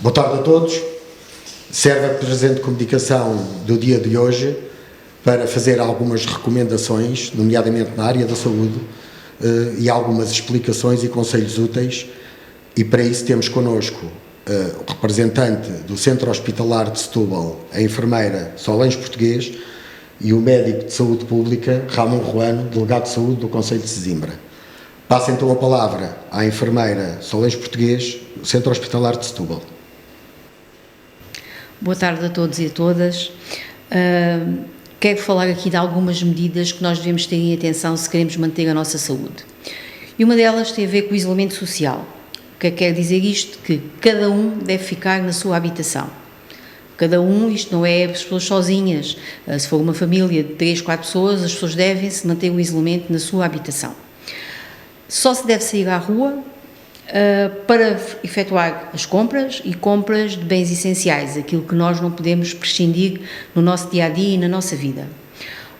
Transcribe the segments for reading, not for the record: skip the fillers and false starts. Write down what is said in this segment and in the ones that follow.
Boa tarde a todos. Serve a presente comunicação do dia de hoje para fazer algumas recomendações, nomeadamente na área da saúde, e algumas explicações e conselhos úteis, e para isso temos connosco o representante do Centro Hospitalar de Setúbal, a enfermeira Solange Português, e o médico de saúde pública, Ramon Ruano, delegado de saúde do Concelho de Sesimbra. Passo então a palavra à enfermeira Solange Português, do Centro Hospitalar de Setúbal. Boa tarde a todos e a todas. Quero falar aqui de algumas medidas que nós devemos ter em atenção se queremos manter a nossa saúde. E uma delas tem a ver com o isolamento social. O que quer dizer isto? Que cada um deve ficar na sua habitação. Cada um, isto não é as pessoas sozinhas. Se for uma família de 3, 4 pessoas, as pessoas devem-se manter o isolamento na sua habitação. Só se deve sair à rua para efetuar as compras e compras de bens essenciais, aquilo que nós não podemos prescindir no nosso dia-a-dia e na nossa vida.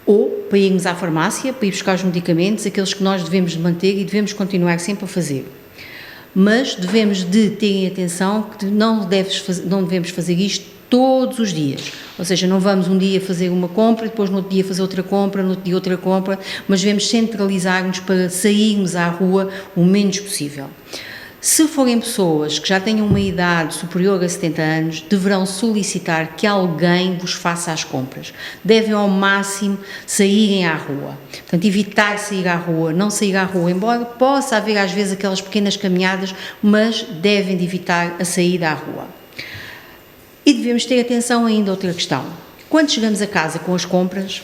Ou para irmos à farmácia, para ir buscar os medicamentos, aqueles que nós devemos manter e devemos continuar sempre a fazer. Mas devemos de ter em atenção que não devemos fazer isto todos os dias, ou seja, não vamos um dia fazer uma compra, depois no outro dia fazer outra compra, no outro dia outra compra, mas devemos centralizar-nos para sairmos à rua o menos possível. Se forem pessoas que já tenham uma idade superior a 70 anos, deverão solicitar que alguém vos faça as compras. Devem ao máximo saírem à rua. Portanto, evitar sair à rua, não sair à rua, embora possa haver às vezes aquelas pequenas caminhadas, mas devem de evitar a saída à rua. E devemos ter atenção ainda a outra questão. Quando chegamos a casa com as compras,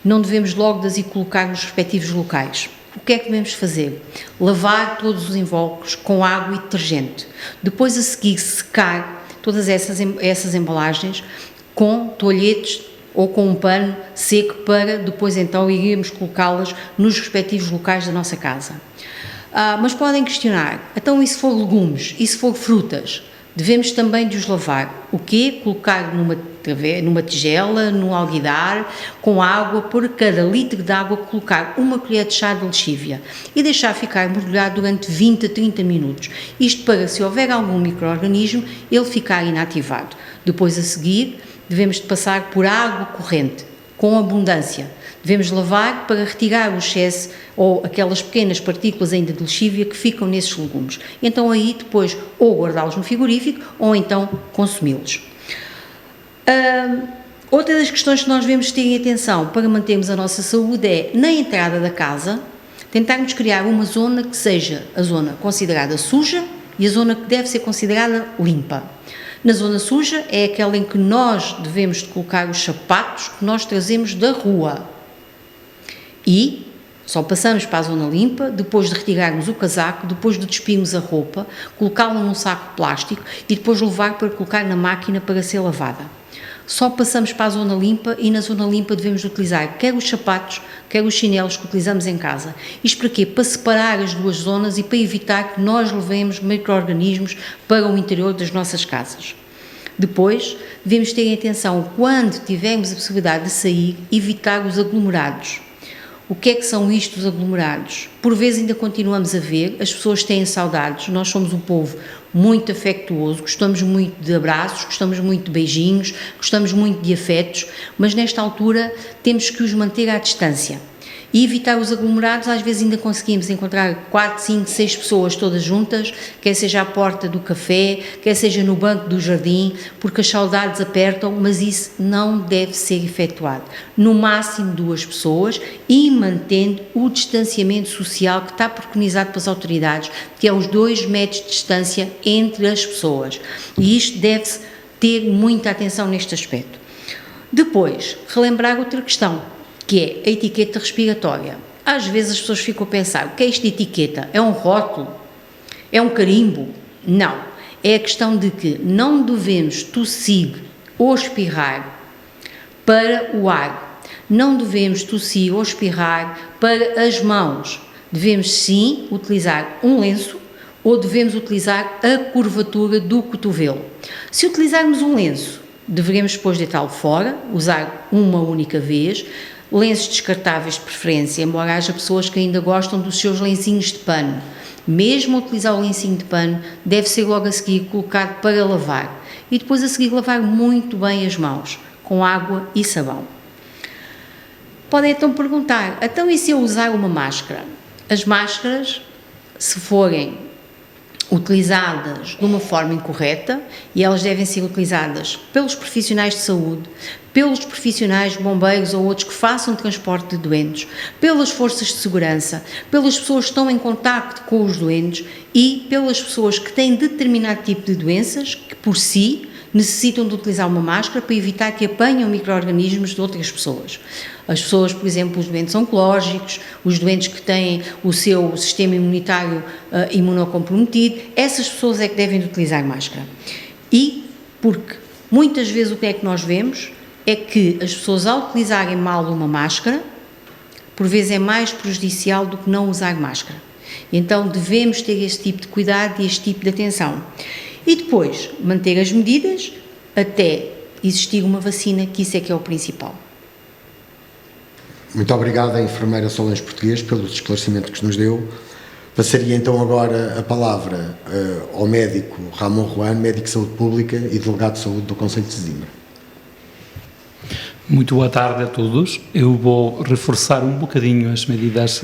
não devemos logo das ir colocar nos respectivos locais. O que é que devemos fazer? Lavar todos os invólucros com água e detergente. Depois a seguir secar todas essas embalagens com toalhetes ou com um pano seco para depois então irmos colocá-las nos respectivos locais da nossa casa. Mas podem questionar, então e se for legumes, e se for frutas? Devemos também de os lavar. O quê? Colocar numa tigela, num alguidar, com água, por cada litro de água colocar uma colher de chá de lexívia e deixar ficar mergulhado durante 20 a 30 minutos. Isto para, se houver algum micro-organismo, ele ficar inativado. Depois a seguir, devemos de passar por água corrente, com abundância. Devemos lavar para retirar o excesso ou aquelas pequenas partículas ainda de lexívia que ficam nesses legumes. Então aí depois ou guardá-los no frigorífico ou então consumi-los. Outra das questões que nós devemos ter em atenção para mantermos a nossa saúde é, na entrada da casa, tentarmos criar uma zona que seja a zona considerada suja e a zona que deve ser considerada limpa. Na zona suja é aquela em que nós devemos de colocar os sapatos que nós trazemos da rua. E só passamos para a zona limpa depois de retirarmos o casaco, depois de despirmos a roupa, colocá-la num saco de plástico e depois levar para colocar na máquina para ser lavada. Só passamos para a zona limpa e na zona limpa devemos utilizar quer os sapatos, quer os chinelos que utilizamos em casa. Isto para quê? Para separar as duas zonas e para evitar que nós levemos micro-organismos para o interior das nossas casas. Depois, devemos ter em atenção, quando tivermos a possibilidade de sair, evitar os aglomerados. O que é que são isto, os aglomerados? Por vezes ainda continuamos a ver, as pessoas têm saudades, nós somos um povo muito afetuoso, gostamos muito de abraços, gostamos muito de beijinhos, gostamos muito de afetos, mas nesta altura temos que os manter à distância. E evitar os aglomerados, às vezes ainda conseguimos encontrar 4, 5, 6 pessoas todas juntas, quer seja à porta do café, quer seja no banco do jardim, porque as saudades apertam, mas isso não deve ser efetuado. No máximo 2 pessoas e mantendo o distanciamento social que está preconizado pelas autoridades, que é os 2 metros de distância entre as pessoas. E isto deve-se ter muita atenção neste aspecto. Depois, relembrar outra questão, que é a etiqueta respiratória. Às vezes as pessoas ficam a pensar, o que é isto de etiqueta? É um rótulo? É um carimbo? Não. É a questão de que não devemos tossir ou espirrar para o ar. Não devemos tossir ou espirrar para as mãos. Devemos sim utilizar um lenço ou devemos utilizar a curvatura do cotovelo. Se utilizarmos um lenço, deveremos depois deitá-lo fora, usar uma única vez, lenços descartáveis de preferência, embora haja pessoas que ainda gostam dos seus lencinhos de pano. mesmo a utilizar o lencinho de pano, deve ser logo a seguir colocado para lavar e depois a seguir lavar muito bem as mãos, com água e sabão. Podem então perguntar, então e se eu usar uma máscara? As máscaras, se forem utilizadas de uma forma incorreta, e elas devem ser utilizadas pelos profissionais de saúde, pelos profissionais bombeiros ou outros que façam transporte de doentes, pelas forças de segurança, pelas pessoas que estão em contacto com os doentes e pelas pessoas que têm determinado tipo de doenças que, por si, necessitam de utilizar uma máscara para evitar que apanhem micro-organismos de outras pessoas. As pessoas, por exemplo, os doentes oncológicos, os doentes que têm o seu sistema imunitário imunocomprometido, essas pessoas é que devem de utilizar máscara. E porque muitas vezes o que é que nós vemos é que as pessoas, ao utilizarem mal uma máscara, por vezes é mais prejudicial do que não usar máscara. Então devemos ter este tipo de cuidado e este tipo de atenção. E depois, manter as medidas até existir uma vacina, que isso é que é o principal. Muito obrigado à enfermeira Solange Português pelos esclarecimentos que nos deu. Passaria então agora a palavra ao médico Ramon Ruano, médico de saúde pública e delegado de saúde do Concelho de Sesimbra. Muito boa tarde a todos. Eu vou reforçar um bocadinho as medidas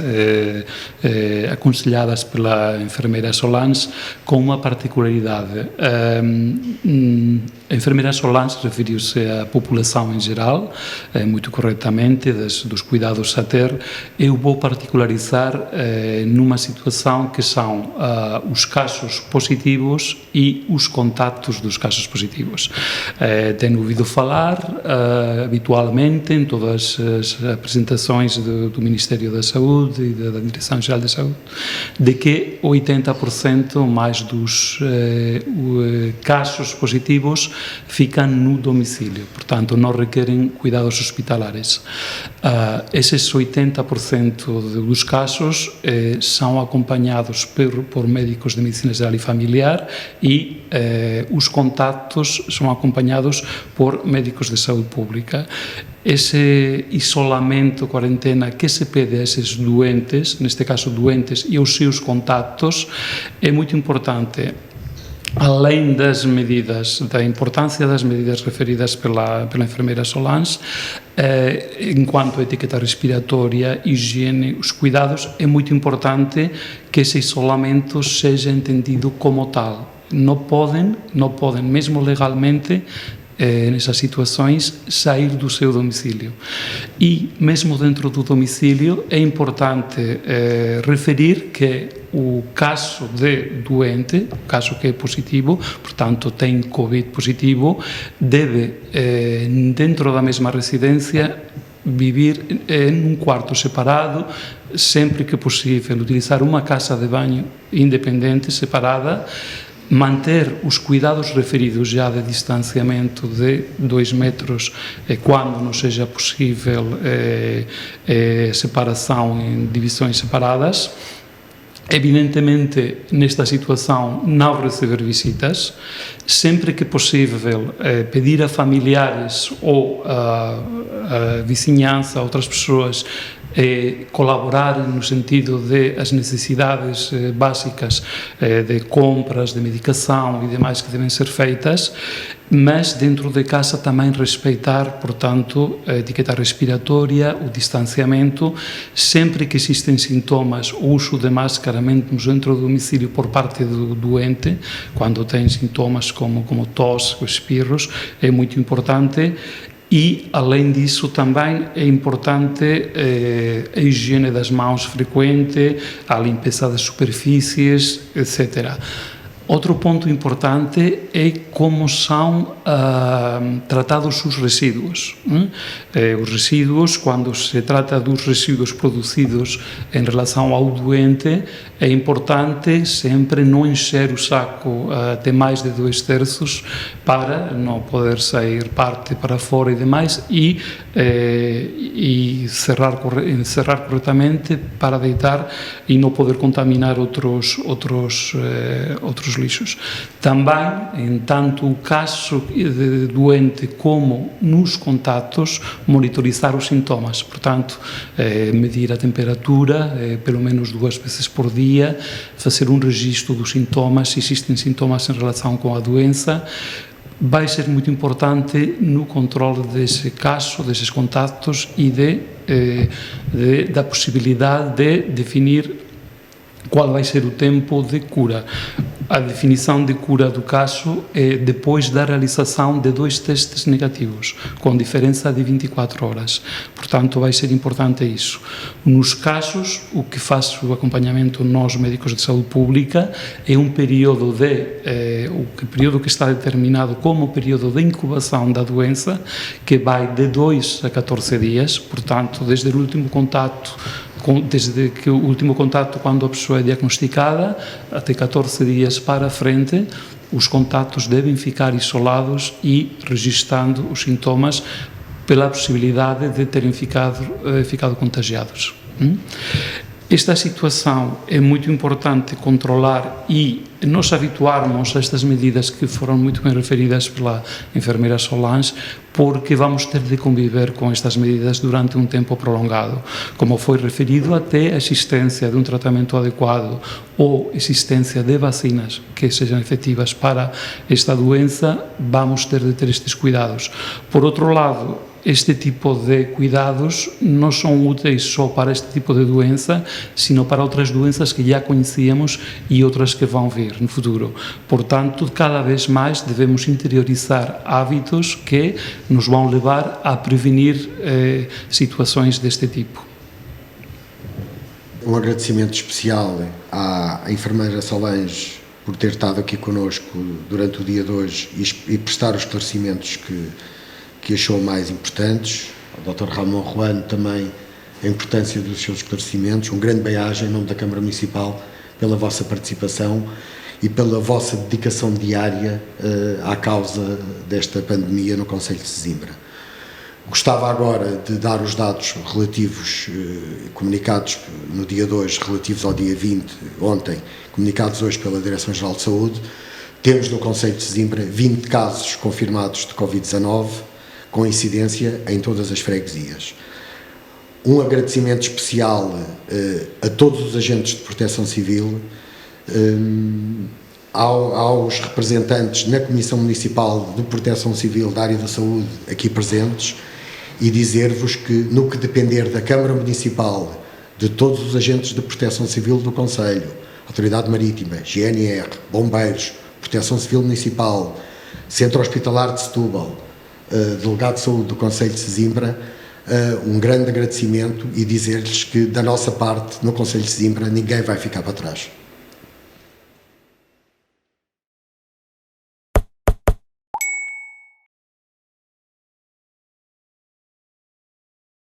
aconselhadas pela enfermeira Solange, com uma particularidade. A enfermeira Solange referiu-se à população em geral, muito corretamente, dos cuidados a ter. Eu vou particularizar numa situação que são os casos positivos e os contactos dos casos positivos. Tenho ouvido falar habitualmente em todas as apresentações do Ministério da Saúde e da Direção-Geral da Saúde, de que 80% mais dos casos positivos ficam no domicílio, portanto não requerem cuidados hospitalares. Esses 80% dos casos são acompanhados por médicos de medicina geral e familiar e os contactos são acompanhados por médicos de saúde pública. Esse isolamento, quarentena que se pede a esses doentes, neste caso doentes e aos seus contactos, é muito importante. Além das medidas, da importância das medidas referidas pela enfermeira Solange, enquanto a etiqueta respiratória, higiene, os cuidados, é muito importante que esse isolamento seja entendido como tal. Não podem, mesmo legalmente, nessas situações, sair do seu domicílio. E, mesmo dentro do domicílio, é importante referir que o caso de doente, o caso que é positivo, portanto tem Covid positivo, deve, dentro da mesma residência, viver em um quarto separado, sempre que possível, utilizar uma casa de banho independente, separada, manter os cuidados referidos já de distanciamento de 2 metros quando não seja possível separação em divisões separadas. Evidentemente, nesta situação, não receber visitas. Sempre que possível, pedir a familiares ou a vizinhança, a outras pessoas, colaborar no sentido de as necessidades básicas de compras, de medicação e demais que devem ser feitas, mas dentro de casa também respeitar, portanto, a etiqueta respiratória, o distanciamento. Sempre que existem sintomas, o uso de máscara mesmo dentro do domicílio por parte do doente, quando tem sintomas como tosse, espirros, é muito importante. E, além disso, também é importante a higiene das mãos frequente, a limpeza das superfícies, etc. Outro ponto importante é como são tratados os resíduos. Os resíduos, quando se trata dos resíduos produzidos em relação ao doente, é importante sempre não encher o saco até mais de 2/3 para não poder sair parte para fora e demais, e encerrar corretamente para deitar e não poder contaminar outros lixos. Também, em tanto o caso doente como nos contatos, monitorizar os sintomas, portanto, medir a temperatura, pelo menos 2 vezes por dia, fazer um registro dos sintomas, se existem sintomas em relação com a doença. Vai ser muito importante no controle desse caso, desses contatos e da possibilidade de definir qual vai ser o tempo de cura. A definição de cura do caso é depois da realização de 2 testes negativos, com diferença de 24 horas. Portanto, vai ser importante isso. Nos casos, o que faz o acompanhamento nós, médicos de saúde pública, é um período o período que está determinado como período de incubação da doença, que vai de 2 a 14 dias, portanto, desde o último contato quando a pessoa é diagnosticada, até 14 dias para a frente, os contatos devem ficar isolados e registando os sintomas pela possibilidade de terem ficado contagiados. Esta situação é muito importante controlar e nos habituarmos a estas medidas que foram muito bem referidas pela enfermeira Solange, porque vamos ter de conviver com estas medidas durante um tempo prolongado. Como foi referido, até a existência de um tratamento adequado ou existência de vacinas que sejam efetivas para esta doença, vamos ter de ter estes cuidados. Por outro lado, este tipo de cuidados não são úteis só para este tipo de doença, sino para outras doenças que já conhecíamos e outras que vão vir no futuro. Portanto, cada vez mais devemos interiorizar hábitos que nos vão levar a prevenir situações deste tipo. Um agradecimento especial à enfermeira Solange por ter estado aqui connosco durante o dia de hoje e prestar os esclarecimentos que achou mais importantes. Ao Dr. Ramon Ruano também a importância dos seus esclarecimentos. Um grande bem-aja em nome da Câmara Municipal pela vossa participação e pela vossa dedicação diária à causa desta pandemia no Concelho de Sesimbra. Gostava agora de dar os dados relativos, comunicados no dia de hoje, relativos ao dia 20, ontem, comunicados hoje pela Direção-Geral de Saúde. Temos no Concelho de Sesimbra 20 casos confirmados de Covid-19, com incidência em todas as freguesias. Um agradecimento especial a todos os agentes de proteção civil, aos representantes na Comissão Municipal de Proteção Civil da área da saúde aqui presentes, e dizer-vos que, no que depender da Câmara Municipal, de todos os agentes de proteção civil do Concelho, Autoridade Marítima, GNR, Bombeiros, Proteção Civil Municipal, Centro Hospitalar de Setúbal, Delegado de Saúde do Concelho de Sesimbra, um grande agradecimento e dizer-lhes que, da nossa parte, no Concelho de Sesimbra, ninguém vai ficar para trás.